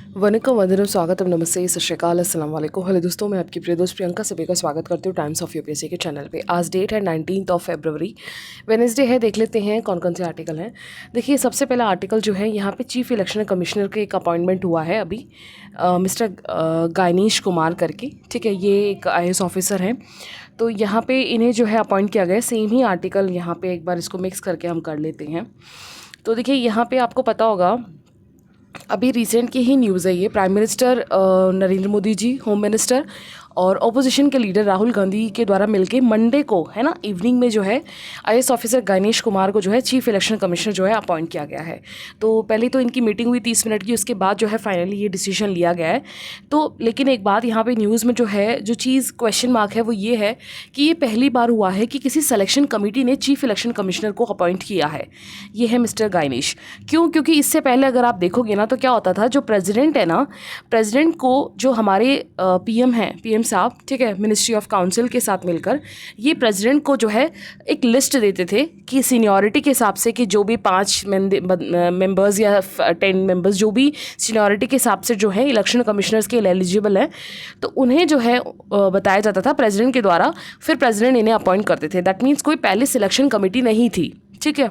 वनिका वंदनम स्वागतम नमस्ते सत श्रीकाल अस्सलाम वालेकुम। हेलो दोस्तों, मैं आपकी प्रिय दोस्त प्रियंका सभी का स्वागत करती हूँ टाइम्स ऑफ यूपीएससी के चैनल पे। आज डेट है 19 फरवरी, वेडनेसडे है। देख लेते हैं कौन कौन से आर्टिकल हैं। देखिए, सबसे पहला आर्टिकल जो है यहाँ पे चीफ इलेक्शन कमिश्नर के एक अपॉइंटमेंट हुआ है अभी, मिस्टर गायनीश कुमार करके। ठीक है, ये एक IAS ऑफिसर हैं, तो यहाँ पे इन्हें जो है अपॉइंट किया गया। सेम ही आर्टिकल यहाँ पे एक बार इसको मिक्स करके हम कर लेते हैं। तो देखिए, यहाँ पे आपको पता होगा, अभी रिसेंट की ही न्यूज़ है ये। Prime minister Narendra Modi ji, home minister और ऑपोजिशन के लीडर राहुल गांधी के द्वारा मिलके मंडे को, है ना, इवनिंग में जो है IAS ऑफिसर गायनीश कुमार को जो है चीफ इलेक्शन कमिश्नर जो है अपॉइंट किया गया है। तो पहले तो इनकी मीटिंग हुई 30 मिनट की, उसके बाद जो है फाइनली ये डिसीजन लिया गया है। तो लेकिन एक बात यहाँ पे न्यूज़ में जो है, जो चीज़ क्वेश्चन मार्क है वो ये है कि ये पहली बार हुआ है कि किसी सिलेक्शन कमेटी ने चीफ इलेक्शन कमिश्नर को अपॉइंट किया है। ये है मिस्टर गायनीश। क्यों? क्योंकि इससे पहले अगर आप देखोगे ना, तो क्या होता था, जो प्रेसिडेंट है ना, प्रेसिडेंट को जो हमारे PM हैं, PM साहब, ठीक है, मिनिस्ट्री ऑफ काउंसिल के साथ मिलकर ये प्रेसिडेंट को जो है एक लिस्ट देते थे कि सीनियरिटी के हिसाब से, कि जो भी 5 मेंबर्स या 10 मेंबर्स जो भी सीनियरिटी के हिसाब से जो है इलेक्शन कमिश्नर्स के लिए एलिजिबल हैं, तो उन्हें जो है बताया जाता था प्रेसिडेंट के द्वारा। फिर प्रेसिडेंट इन्हें अपॉइंट करते थे। दैट मीन्स कोई पहले सिलेक्शन कमेटी नहीं थी, ठीक है,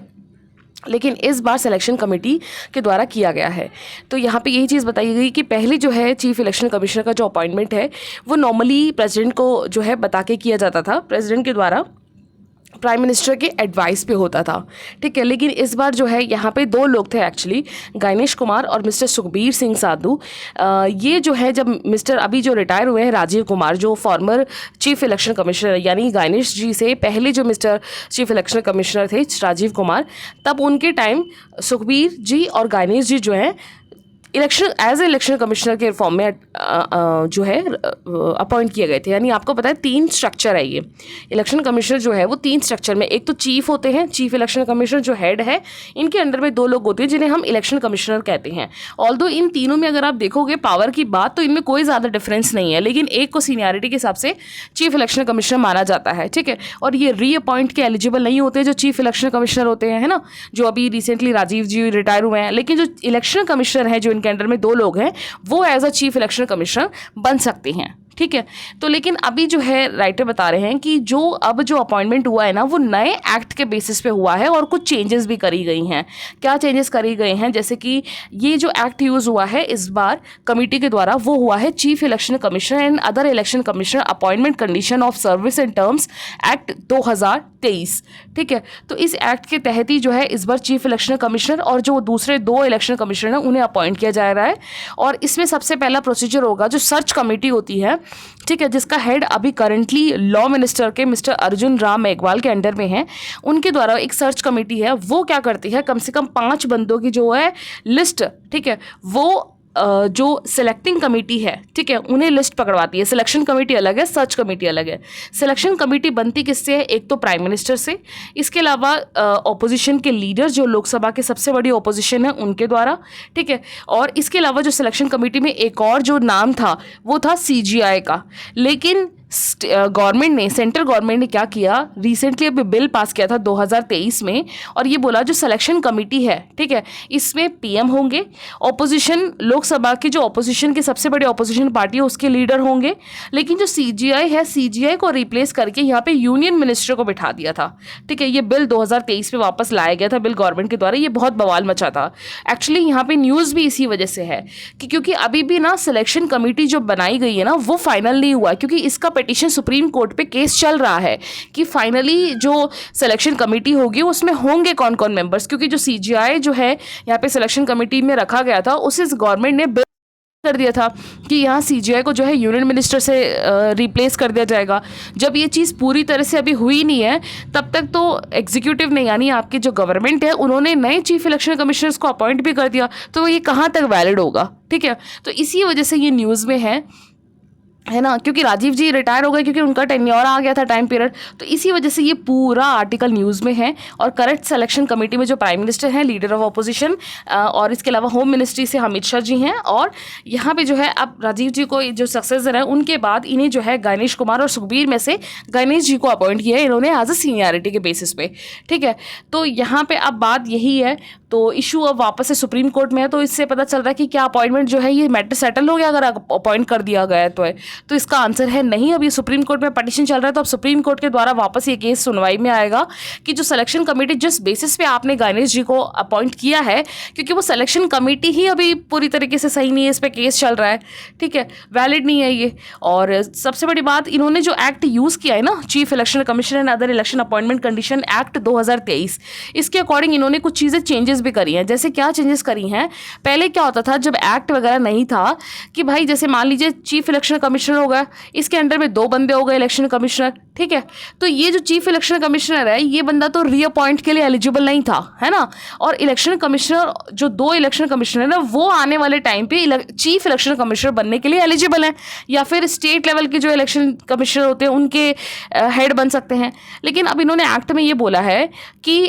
लेकिन इस बार सिलेक्शन कमेटी के द्वारा किया गया है। तो यहाँ पे यही चीज़ बताई गई कि पहले जो है चीफ इलेक्शन कमिश्नर का जो अपॉइंटमेंट है वो नॉर्मली प्रेसिडेंट को जो है बता के किया जाता था, प्रेसिडेंट के द्वारा प्राइम मिनिस्टर के एडवाइस पे होता था, ठीक है। लेकिन इस बार जो है यहाँ पे 2 लोग थे एक्चुअली, गायनीश कुमार और मिस्टर सुखबीर सिंह साधु। ये जो है, जब मिस्टर अभी जो रिटायर हुए हैं राजीव कुमार, जो फॉर्मर चीफ इलेक्शन कमिश्नर, यानी गायनीश जी से पहले जो मिस्टर चीफ इलेक्शन कमिश्नर थे राजीव कुमार, तब उनके टाइम सुखबीर जी और गायनीश जी जो है election as a election commissioner के फॉर्म में जो है अपॉइंट किए गए थे। यानी आपको पता है 3 स्ट्रक्चर है ये इलेक्शन कमिश्नर जो है वो 3 स्ट्रक्चर में। एक तो चीफ होते हैं, चीफ इलेक्शन कमिश्नर जो हेड है, इनके अंडर में 2 लोग होते हैं जिन्हें हम इलेक्शन कमिश्नर कहते हैं। ऑल्दो इन तीनों में अगर आप देखोगे पावर की बात, तो इनमें कोई ज़्यादा डिफरेंस नहीं है, लेकिन एक को सीनियरिटी के हिसाब से चीफ इलेक्शन कमिश्नर माना जाता है, ठीक है। और ये रीअपॉइंट के एलिजिबल नहीं होते जो चीफ इलेक्शन कमिश्नर होते हैं, है ना, जो अभी रिसेंटली राजीव जी रिटायर हुए हैं। लेकिन जो इलेक्शन कमिश्नर है, जो इनके अंडर में 2 लोग हैं, वो as a chief election commissioner बन सकते हैं, ठीक है। तो लेकिन अभी जो है राइटर बता रहे हैं कि जो अब जो अपॉइंटमेंट हुआ है ना, वो नए एक्ट के बेसिस पे हुआ है और कुछ चेंजेस भी करी गई हैं। क्या चेंजेस करी गए हैं? जैसे कि ये जो एक्ट यूज़ हुआ है इस बार कमेटी के द्वारा, वो हुआ है chief election commissioner and other election commissioner appointment condition of service and terms act 2023, ठीक है। तो इस एक्ट के तहत ही जो है इस बार चीफ इलेक्शन कमिश्नर और जो दूसरे 2 इलेक्शन कमिश्नर हैं उन्हें अपॉइंट किया जा रहा है। और इसमें सबसे पहला प्रोसीजर होगा जो सर्च कमेटी होती है, ठीक है, जिसका हेड अभी करंटली लॉ मिनिस्टर के मिस्टर अर्जुन राम मेघवाल के अंडर में है। उनके द्वारा एक सर्च कमेटी है, वो क्या करती है, कम से कम 5 बंदों की जो है लिस्ट, ठीक है, वो जो सिलेक्टिंग कमेटी है, ठीक है, उन्हें लिस्ट पकड़वाती है। सिलेक्शन कमेटी अलग है, सर्च कमेटी अलग है। सिलेक्शन कमेटी बनती किससे है? एक तो प्राइम मिनिस्टर से, इसके अलावा ऑपोजिशन के लीडर, जो लोकसभा के सबसे बड़ी ऑपोजिशन है, उनके द्वारा, ठीक है। और इसके अलावा जो सिलेक्शन कमेटी में एक और जो नाम था वो था CGI का। लेकिन गवर्नमेंट ने, सेंट्रल गवर्नमेंट ने क्या किया, रिसेंटली अभी बिल पास किया था 2023 में, और ये बोला जो सिलेक्शन कमेटी है, ठीक है, इसमें PM होंगे, ऑपोजिशन, लोकसभा की जो ऑपोजिशन की सबसे बड़ी ऑपोजिशन पार्टी है उसके लीडर होंगे। लेकिन जो CGI है, CGI को रिप्लेस करके यहाँ पे यूनियन मिनिस्टर को बिठा दिया था, ठीक है। ये बिल 2023 में वापस लाया गया था, बिल गवर्नमेंट के द्वारा। ये बहुत बवाल मचा था एक्चुअली। यहाँ पे न्यूज़ भी इसी वजह से है कि क्योंकि अभी भी ना सिलेक्शन कमेटी जो बनाई गई है ना, वो फाइनल नहीं हुआ, क्योंकि इसका पिटीशन सुप्रीम कोर्ट पे केस चल रहा है कि फाइनली जो सिलेक्शन कमेटी होगी उसमें होंगे कौन कौन मेंबर्स। क्योंकि जो CGI जो है यहाँ पे सिलेक्शन कमेटी में रखा गया था, उसे गवर्नमेंट ने बिल कर दिया था कि यहाँ CGI को जो है यूनियन मिनिस्टर से रिप्लेस कर दिया जाएगा। जब ये चीज़ पूरी तरह से अभी हुई नहीं है, तब तक तो एग्जीक्यूटिव ने, यानी आपकी जो गवर्नमेंट है, उन्होंने नए चीफ इलेक्शन कमिश्नर्स को अपॉइंट भी कर दिया, तो ये कहाँ तक वैलिड होगा, ठीक है। तो इसी वजह से ये न्यूज़ में है है ना, क्योंकि राजीव जी रिटायर हो गए क्योंकि उनका टेन्योर आ गया था टाइम पीरियड, तो इसी वजह से ये पूरा आर्टिकल न्यूज़ में है। और करेक्ट सिलेक्शन कमेटी में जो प्राइम मिनिस्टर हैं, लीडर ऑफ अपोजिशन, और इसके अलावा होम मिनिस्ट्री से अमित शाह जी हैं, और यहाँ पे जो है अब राजीव जी को जो सक्सेसर है उनके बाद इन्हें जो है गणेश कुमार और सुखबीर में से गणेश जी को अपॉइंट किया है इन्होंने एज अ सीनियरिटी के बेसिस पे। ठीक है, तो यहाँ पे अब बात यही है, तो इशू अब वापस से सुप्रीम कोर्ट में है, तो इससे पता चल रहा है कि क्या अपॉइंटमेंट जो है ये मैटर सेटल हो गया अगर अपॉइंट कर दिया गया है तो इसका आंसर है नहीं। अभी सुप्रीम कोर्ट में पिटीशन चल रहा है, तो अब सुप्रीम कोर्ट के द्वारा वापस ये केस सुनवाई में आएगा कि जो सिलेक्शन कमेटी जिस बेसिस पे आपने गणेश जी को अपॉइंट किया है, क्योंकि वो सिलेक्शन कमेटी ही अभी पूरी तरीके से सही नहीं है, इस पर केस चल रहा है, ठीक है, वैलिड नहीं है ये। और सबसे बड़ी बात, इन्होंने जो एक्ट यूज़ किया है ना, chief election commission and other election appointment condition act 2023, इसके अकॉर्डिंग इन्होंने कुछ चीज़ें चेंजेस भी करी हैं। जैसे क्या चेंजेस करी हैं, पहले क्या होता था जब एक्ट वगैरह नहीं था कि भाई जैसे मान लीजिए चीफ इलेक्शन कमिश्नर हो गया, इसके अंडर में 2 बंदे हो गए इलेक्शन कमिश्नर, ठीक है, तो ये जो चीफ इलेक्शन कमिश्नर है ये बंदा तो रीअपॉइंट के लिए एलिजिबल नहीं था, है ना। और इलेक्शन कमिश्नर जो 2 इलेक्शन कमिश्नर है वो आने वाले टाइम पे चीफ इलेक्शन कमिश्नर बनने के लिए एलिजिबल हैं, या फिर स्टेट लेवल के जो इलेक्शन कमिश्नर होते हैं उनके हेड बन सकते हैं। लेकिन अब इन्होंने एक्ट में ये बोला है कि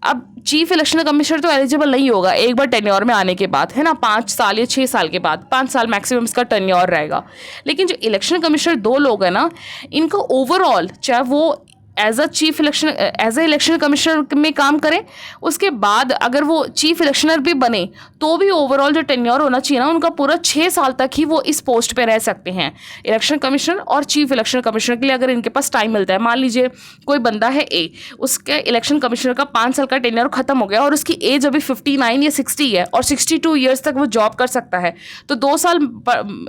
अब चीफ इलेक्शन कमिश्नर तो एलिजिबल नहीं होगा एक बार टेन्योर में आने के बाद, है ना, 5 साल या 6 साल के बाद, 5 साल मैक्सिमम इसका टेन्योर रहेगा। लेकिन जो इलेक्शन कमिश्नर 2 लोग हैं ना, इनको ओवरऑल चाहे वो एज अ इलेक्शन कमिश्नर में काम करें, उसके बाद अगर वो चीफ इलेक्शनर भी बने तो भी ओवरऑल जो टेन्योर होना चाहिए ना उनका पूरा 6 साल तक ही वो इस पोस्ट पे रह सकते हैं, इलेक्शन कमिश्नर और चीफ इलेक्शन कमिश्नर के लिए अगर इनके पास टाइम मिलता है। मान लीजिए कोई बंदा है ए, उसके इलेक्शन कमिश्नर का 5 साल का टेन्योर खत्म हो गया और उसकी एज अभी 59 या 60 है और 62 ईयर्स तक वो जॉब कर सकता है, तो 2 साल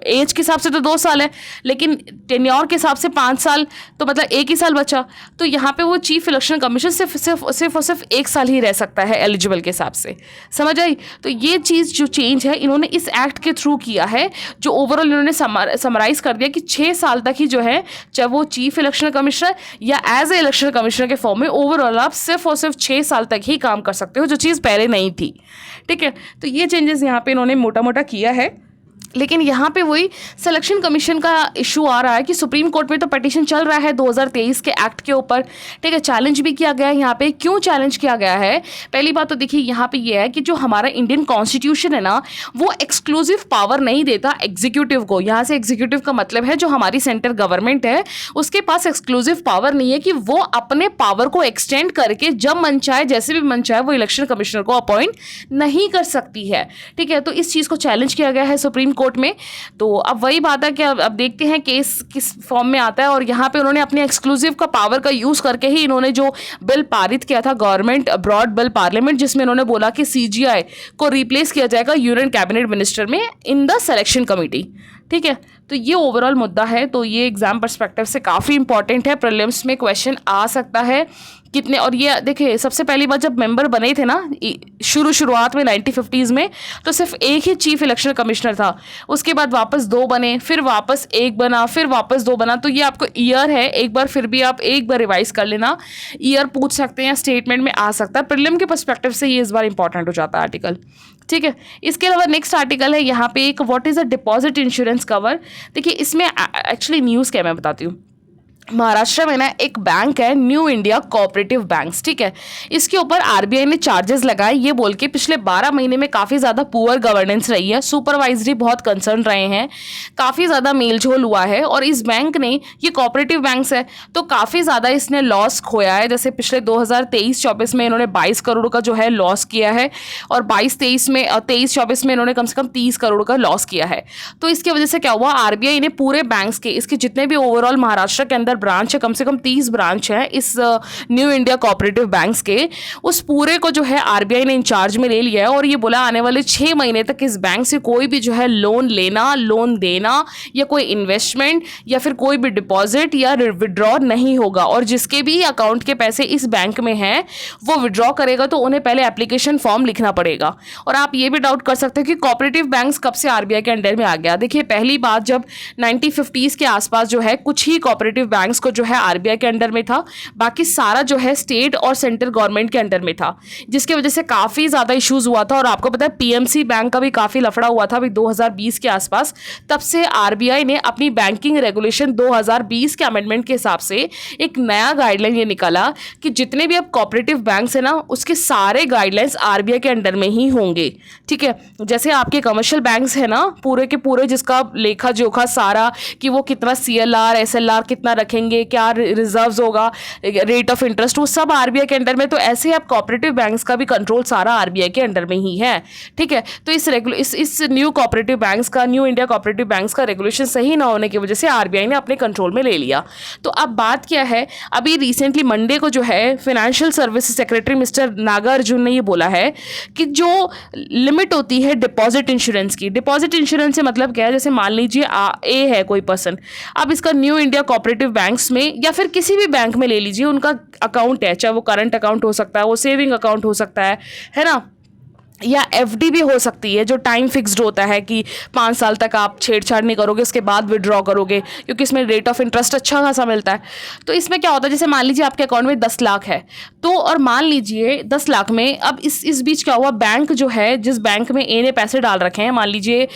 एज के हिसाब से तो 2 साल है, लेकिन टेन्योर के हिसाब से 5 साल, तो मतलब 1 ही साल बचा, तो यहाँ पे वो चीफ इलेक्शन कमीशन सिर्फ और सिर्फ 1 साल ही रह सकता है एलिजिबल के हिसाब से, समझ आई। तो ये चीज़ जो चेंज है इन्होंने इस एक्ट के थ्रू किया है, जो ओवरऑल इन्होंने समराइज कर दिया कि 6 साल तक ही जो है, चाहे वो चीफ इलेक्शन कमिश्नर या एज ए इलेक्शन कमिश्नर के फॉर्म में, ओवरऑल आप सिर्फ और सिर्फ 6 साल तक ही काम कर सकते हो, जो चीज़ पहले नहीं थी, ठीक है। तो ये चेंजेस यहाँ पे इन्होंने मोटा मोटा किया है। लेकिन यहाँ पे वही सिलेक्शन कमीशन का इशू आ रहा है कि सुप्रीम कोर्ट में तो पिटीशन चल रहा है 2023 के एक्ट के ऊपर, ठीक है, चैलेंज भी किया गया है। यहाँ पे क्यों चैलेंज किया गया है, पहली बात तो देखिए यहाँ पे ये है कि जो हमारा इंडियन कॉन्स्टिट्यूशन है ना, वो एक्सक्लूसिव पावर नहीं देता एग्जीक्यूटिव को। यहाँ से एग्जीक्यूटिव का मतलब है जो हमारी सेंट्रल गवर्नमेंट है उसके पास एक्सक्लूसिव पावर नहीं है कि वो अपने पावर को एक्सटेंड करके जब मन चाहे जैसे भी मन चाहे वो इलेक्शन कमिश्नर को अपॉइंट नहीं कर सकती है, ठीक है। तो इस चीज़ को चैलेंज किया गया है सुप्रीम कोर्ट में। तो अब वही बात है कि अब देखते हैं केस किस फॉर्म में आता है, और यहाँ पे उन्होंने अपने एक्सक्लूसिव का पावर का यूज़ करके ही इन्होंने जो बिल पारित किया था गवर्नमेंट अब्रॉड बिल पार्लियामेंट, जिसमें इन्होंने बोला कि सीजीआई को रिप्लेस किया जाएगा यूनियन कैबिनेट मिनिस्टर में इन द सिलेक्शन कमेटी, ठीक है। तो ये ओवरऑल मुद्दा है, तो ये एग्जाम पर्सपेक्टिव से काफ़ी इंपॉर्टेंट है, प्रीलिम्स में क्वेश्चन आ सकता है कितने। और ये देखिए सबसे पहली बार जब मेंबर बने थे ना शुरुआत में 1950s में, तो सिर्फ एक ही चीफ इलेक्शन कमिश्नर था, उसके बाद वापस 2 बने, फिर वापस 1 बना, फिर वापस 2 बना। तो ये आपको ईयर है, एक बार फिर भी आप एक बार रिवाइज कर लेना, ईयर पूछ सकते हैं, स्टेटमेंट में आ सकता है, प्रीलिम के पर्सपेक्टिव से ये इस बार इंपॉर्टेंट हो जाता है आर्टिकल, ठीक है। इसके अलावा नेक्स्ट आर्टिकल है यहाँ पे एक, what is a deposit insurance cover. देखिए इसमें एक्चुअली न्यूज़ क्या मैं बताती हूँ। महाराष्ट्र में ना एक बैंक है न्यू इंडिया कोऑपरेटिव बैंक्स, ठीक है, इसके ऊपर आरबीआई ने चार्जेस लगाए ये बोल के पिछले 12 महीने में काफ़ी ज़्यादा पुअर गवर्नेंस रही है, सुपरवाइजरी बहुत कंसर्न रहे हैं, काफ़ी ज़्यादा मेलझोल हुआ है, और इस बैंक ने, ये कोऑपरेटिव बैंक्स है तो काफ़ी ज़्यादा इसने लॉस खोया है। जैसे पिछले 2023-24 में इन्होंने 22 करोड़ का जो है लॉस किया है, और 22-23 में 23-24 में इन्होंने कम से कम 30 करोड़ का लॉस किया है। तो इसकी वजह से क्या हुआ, आरबीआई ने पूरे बैंक्स के, इसके जितने भी ओवरऑल महाराष्ट्र के अंदर ब्रांच है, कम से कम 30 ब्रांच है इस न्यू इंडिया कोऑपरेटिव बैंक्स के, उस पूरे को जो है आरबीआई ने इंचार्ज में ले लिया है, और ये बोला आने वाले 6 महीने तक इस बैंक से कोई भी जो है लोन लेना, लोन देना, या कोई इन्वेस्टमेंट या फिर कोई भी डिपॉजिट या विड्रॉ नहीं होगा। और जिसके भी अकाउंट के पैसे इस बैंक में हैं वो विड्रॉ करेगा तो उन्हें पहले एप्लीकेशन फॉर्म लिखना पड़ेगा। और आप ये भी डाउट कर सकते हो कि कोऑपरेटिव बैंक्स कब से आरबीआई के अंडर में आ गया। देखिए पहली बात जब 1950s के आसपास जो है कुछ ही कोऑपरेटिव बैंक बैंक्स को जो है आरबीआई के अंडर में था, बाकी सारा जो है स्टेट और सेंट्रल गवर्नमेंट के अंडर में था, जिसकी वजह से काफ़ी ज़्यादा इश्यूज हुआ था। और आपको पता है पीएमसी बैंक का भी काफ़ी लफड़ा हुआ था अभी 2020 के आसपास। तब से आरबीआई ने अपनी बैंकिंग रेगुलेशन 2020 के अमेंडमेंट के हिसाब से एक नया गाइडलाइन ये निकाला कि जितने भी अब कोऑपरेटिव बैंक्स है ना, उसके सारे गाइडलाइंस आरबीआई के अंडर में ही होंगे। ठीक है, जैसे आपके कमर्शियल बैंक्स है ना पूरे के पूरे, जिसका लेखा जोखा सारा कि वो कितना सीएलआर एसएलआर कितना रखेंगे, क्या रिजर्व्स होगा, रेट ऑफ इंटरेस्ट, वो सब आरबीआई के अंडर में। तो ऐसे अब कोऑपरेटिव बैंक्स का भी कंट्रोल सारा आरबीआई के अंडर में ही है। ठीक है, तो इस न्यू कोऑपरेटिव बैंक्स का, न्यू इंडिया कोऑपरेटिव बैंक्स का रेगुलेशन सही ना होने की वजह से आरबीआई ने अपने कंट्रोल में ले लिया। तो अब बात क्या है, अभी रिसेंटली मंडे को जो है financial services secretary mister Nagarjuna ने ये बोला है कि जो लिमिट होती है डिपॉजिट इंश्योरेंस की, डिपॉजिट इंश्योरेंस से मतलब क्या है, जैसे मान लीजिए ए है कोई पर्सन, अब इसका न्यू इंडिया कोऑपरेटिव बैंक्स में या फिर किसी भी बैंक में ले लीजिए, उनका अकाउंट है, चाहे वो करंट अकाउंट हो सकता है, वो सेविंग अकाउंट हो सकता है ना, या एफडी भी हो सकती है, जो टाइम फिक्स्ड होता है कि 5 साल तक आप छेड़छाड़ नहीं करोगे, उसके बाद विड्रॉ करोगे, क्योंकि इसमें रेट ऑफ इंटरेस्ट अच्छा खासा मिलता है। तो इसमें क्या होता है, जैसे मान लीजिए आपके अकाउंट में 10 लाख है, तो और मान लीजिए 10 लाख में अब इस बीच क्या हुआ, बैंक जो है, जिस बैंक में ए ने पैसे डाल रखे हैं, मान लीजिए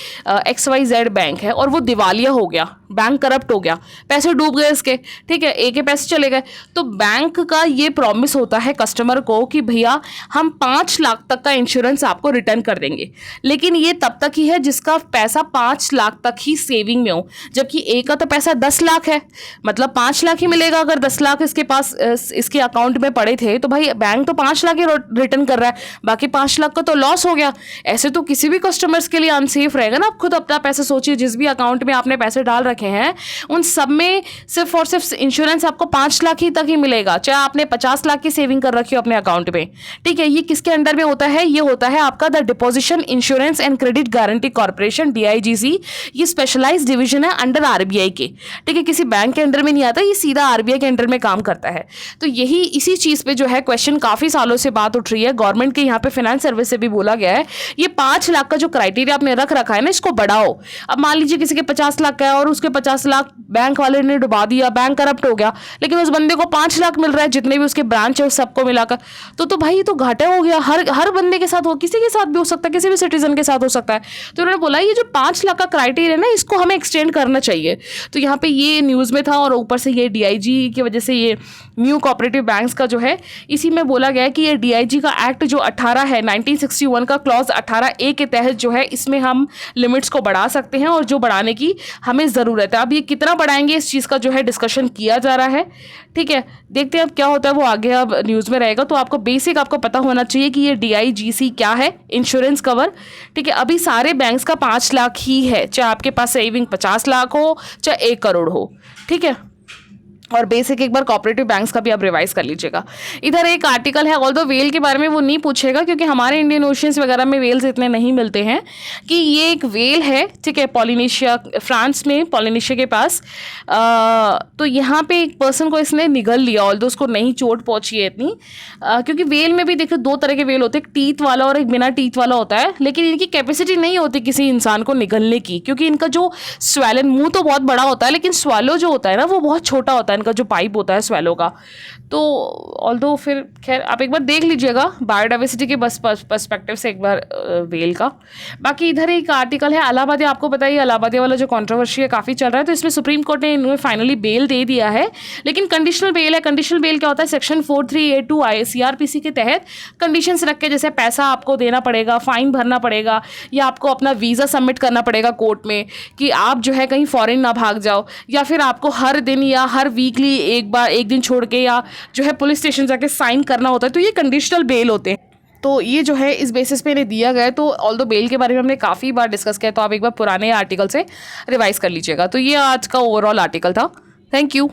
XYZ बैंक है, और वो दिवालिया हो गया, बैंक करप्ट हो गया, पैसे डूब गए इसके। ठीक है, ए के पैसे चले गए, तो बैंक का ये प्रॉमिस होता है कस्टमर को कि भैया हम 5 लाख तक का इंश्योरेंस आपको रिटर्न कर देंगे, लेकिन ये तब तक ही है जिसका पैसा 5 लाख तक ही सेविंग में हो, जबकि ए का तो पैसा 10 लाख है, मतलब 5 लाख ही मिलेगा। अगर 10 लाख इसके पास इसके अकाउंट में पड़े थे, तो भाई बैंक तो 5 लाख ही रिटर्न कर रहा है, बाकी 5 लाख का तो लॉस हो गया। ऐसे तो किसी भी कस्टमर्स के लिए अनसेफ रहेगा ना। आप खुद अपना पैसा सोचिए, जिस भी अकाउंट में आपने पैसे डाल रखे हैं, उन सब में सिर्फ और सिर्फ इंश्योरेंस आपको 5 लाख ही तक ही मिलेगा, चाहे आपने 50 लाख की सेविंग कर रखी हो अपने अकाउंट में। ठीक है, ये किसके अंडर में होता है, ये होता है आपका the deposition insurance and credit guarantee corporation, DIGC। ये स्पेशलाइज्ड डिवीजन है अंडर आरबीआई के। ठीक है, किसी बैंक के अंडर में नहीं आता, ये सीधा आरबीआई के अंडर में काम करता है। तो यही इसी चीज पे जो है क्वेश्चन काफी सालों से बात उठ रही है। गवर्नमेंट के यहाँ पे फाइनेंस सर्विस से भी बोला गया है, ये 5 लाख का जो क्राइटेरिया आपने रख रखा है ना, इसको बढ़ाओ। अब मान लीजिए किसी के 50 लाख का है और उसके 50 लाख बैंक वाले ने डुबा दिया, बैंक करप्ट हो गया, लेकिन उस बंदे को 5 लाख मिल रहा है, जितने भी उसके ब्रांच है उस सबको मिलाकर, तो भाई ये तो घाटा हो गया। हर बंदे के साथ हो, किसी के साथ भी हो सकता है, किसी भी सिटीजन के साथ हो सकता है। तो उन्होंने बोला ये जो 5 लाख का क्राइटेरिया है ना, इसको हमें एक्सटेंड करना चाहिए। तो यहाँ पे ये न्यूज़ में था, और ऊपर से ये DIG की वजह से ये न्यू कोऑपरेटिव बैंक्स का जो है, इसी में बोला गया है कि ये DIG का एक्ट जो 18 है 1961 का क्लॉज 18A के तहत जो है, इसमें हम लिमिट्स को बढ़ा सकते हैं, और जो बढ़ाने की हमें ज़रूरत है। अब ये कितना बढ़ाएंगे, इस चीज़ का जो है डिस्कशन किया जा रहा है। ठीक है, देखते हैं अब क्या होता है, वो आगे अब न्यूज़ में रहेगा। तो आपको बेसिक आपको पता होना चाहिए कि ये DIGC क्या है, इंश्योरेंस कवर। ठीक है, अभी सारे बैंक्स का 5 लाख ही है, चाहे आपके पास सेविंग 50 लाख हो, चाहे 1 करोड़ हो। ठीक है, और बेसिक एक बार कोऑपरेटिव बैंक्स का भी आप रिवाइज कर लीजिएगा। इधर एक आर्टिकल है, ऑल्दो वेल के बारे में वो नहीं पूछेगा, क्योंकि हमारे इंडियन ओशियंस वगैरह में वेल्स इतने नहीं मिलते हैं, कि ये एक वेल है। ठीक है, पॉलिनेशिया, फ्रांस में पॉलिनेशिया के पास, तो यहाँ पे एक पर्सन को इसने निगल लिया, ऑल्दो उसको नहीं चोट पहुँची है इतनी, क्योंकि वेल में भी देखो 2 तरह के वेल होते हैं, एक टीथ वाला और एक बिना टीथ वाला होता है, लेकिन इनकी कैपेसिटी नहीं होती किसी इंसान को निगलने की, क्योंकि इनका जो स्वैलन, मुंह तो बहुत बड़ा होता है, लेकिन स्वैलो जो होता है ना, वो बहुत छोटा होता है, इनका जो पाइप होता है स्वैलो का। तो ऑल्दो फिर खैर आप एक बार देख लीजिएगा बायोडाइवर्सिटी के बस पर्सपेक्टिव से एक बार वेल का। बाकी इधर एक आर्टिकल है इलाहाबादिया, आपको बताइए इलाहाबादिया वाला जो कंट्रोवर्सी है काफ़ी चल रहा है, तो इसमें सुप्रीम कोर्ट ने इन्हें फाइनली बेल दे दिया है, लेकिन कंडीशनल बेल है। कंडीशनल बेल क्या होता है, सेक्शन 4382 CRPC के तहत कंडीशंस रख के, जैसे पैसा आपको देना पड़ेगा, फाइन भरना पड़ेगा, या आपको अपना वीज़ा सबमिट करना पड़ेगा कोर्ट में कि आप जो है कहीं फॉरेन ना भाग जाओ, या फिर आपको हर दिन या हर वीकली एक दिन छोड़ के या जो है पुलिस स्टेशन जाके साइन करना होता है। तो ये कंडीशनल बेल होते हैं। तो ये जो है इस बेसिस पे इन्हें दिया गया है। तो ऑल्दो बेल के बारे में हमने काफ़ी बार डिस्कस किया, तो आप एक बार पुराने आर्टिकल से रिवाइज कर लीजिएगा। तो ये आज का ओवरऑल आर्टिकल था। Thank you.